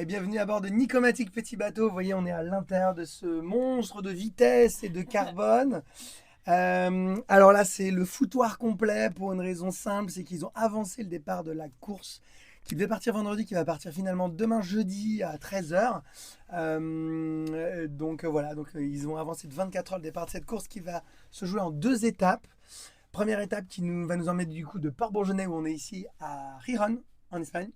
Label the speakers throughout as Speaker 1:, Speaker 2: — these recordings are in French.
Speaker 1: Et bienvenue à bord de Nicomatic Petit Bateau. Vous voyez, on est à l'intérieur de ce monstre de vitesse et de carbone. Alors là, c'est le foutoir complet pour une raison simple, c'est qu'ils ont avancé le départ de la course qui devait partir vendredi, qui va partir finalement demain jeudi à 13h. Donc voilà, ils ont avancé de 24 heures le départ de cette course qui va se jouer en deux étapes. Première étape qui va nous emmener du coup de Port-Bourgenais où on est ici à Gijón en Espagne,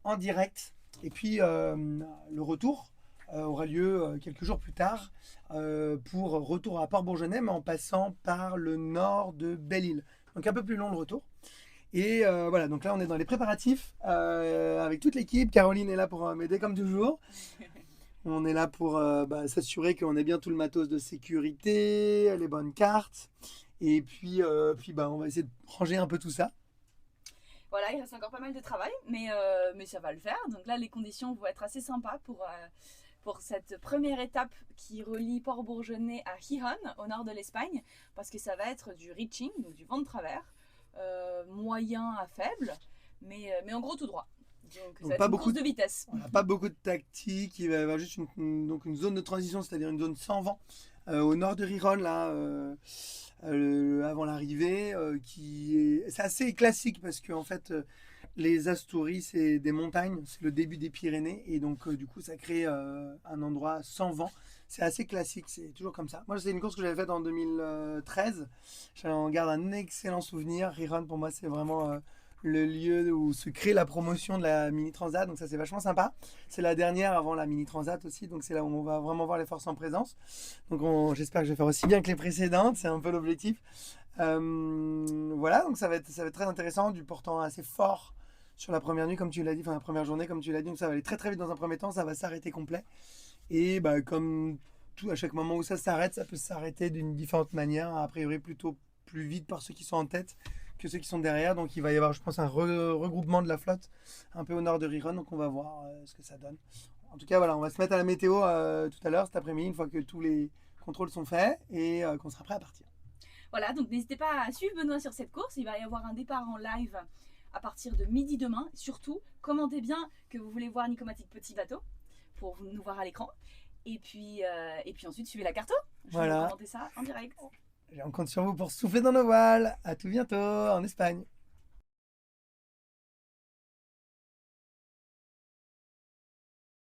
Speaker 1: en direct. Et puis le retour aura lieu quelques jours plus tard pour retour à Port-Bourgenais, mais en passant par le nord de Belle-Île. Donc un peu plus long le retour. Et voilà, donc là on est dans les préparatifs avec toute l'équipe. Caroline est là pour m'aider comme toujours. On est là pour s'assurer qu'on ait bien tout le matos de sécurité, les bonnes cartes. Et puis on va essayer de ranger un peu tout ça.
Speaker 2: Voilà, il reste encore pas mal de travail, mais ça va le faire. Donc là, les conditions vont être assez sympas pour cette première étape qui relie Port-Bourgenais à Gijón, au nord de l'Espagne, parce que ça va être du reaching, donc du vent de travers, moyen à faible, mais en gros tout droit. Donc ça va
Speaker 1: Donc
Speaker 2: être
Speaker 1: pas
Speaker 2: une
Speaker 1: beaucoup
Speaker 2: course de vitesse.
Speaker 1: on n'a pas beaucoup de tactique, il va y avoir juste donc une zone de transition, c'est-à-dire une zone sans vent au nord de Riron, là, avant l'arrivée, c'est assez classique parce que en fait, les Asturies, c'est des montagnes, c'est le début des Pyrénées, et donc du coup, ça crée un endroit sans vent. C'est assez classique, c'est toujours comme ça. Moi, c'est une course que j'avais faite en 2013. J'en garde un excellent souvenir. Riron, pour moi, c'est vraiment le lieu où se crée la promotion de la Mini Transat, donc ça, c'est vachement sympa. C'est la dernière avant la Mini Transat aussi, donc c'est là où on va vraiment voir les forces en présence. Donc j'espère que je vais faire aussi bien que les précédentes, c'est un peu l'objectif. Voilà, donc ça va être très intéressant, du portant assez fort sur la première nuit, comme tu l'as dit, enfin la première journée, comme tu l'as dit, donc ça va aller très très vite dans un premier temps, ça va s'arrêter complet. Et comme tout, à chaque moment où ça s'arrête, ça peut s'arrêter d'une différente manière, a priori plutôt plus vite par ceux qui sont en tête que ceux qui sont derrière, donc il va y avoir, je pense, un regroupement de la flotte un peu au nord de Riron, donc on va voir ce que ça donne. En tout cas, voilà, on va se mettre à la météo tout à l'heure, cet après-midi, une fois que tous les contrôles sont faits et qu'on sera prêt à partir.
Speaker 2: Voilà, donc n'hésitez pas à suivre Benoît sur cette course. Il va y avoir un départ en live à partir de midi demain. Surtout, commentez bien que vous voulez voir Nicomatic Petit Bateau pour nous voir à l'écran. Et puis ensuite, suivez la carto. Je vais vous
Speaker 1: Voilà,
Speaker 2: commenter ça en direct.
Speaker 1: on compte sur vous pour souffler dans nos voiles. À tout bientôt en Espagne.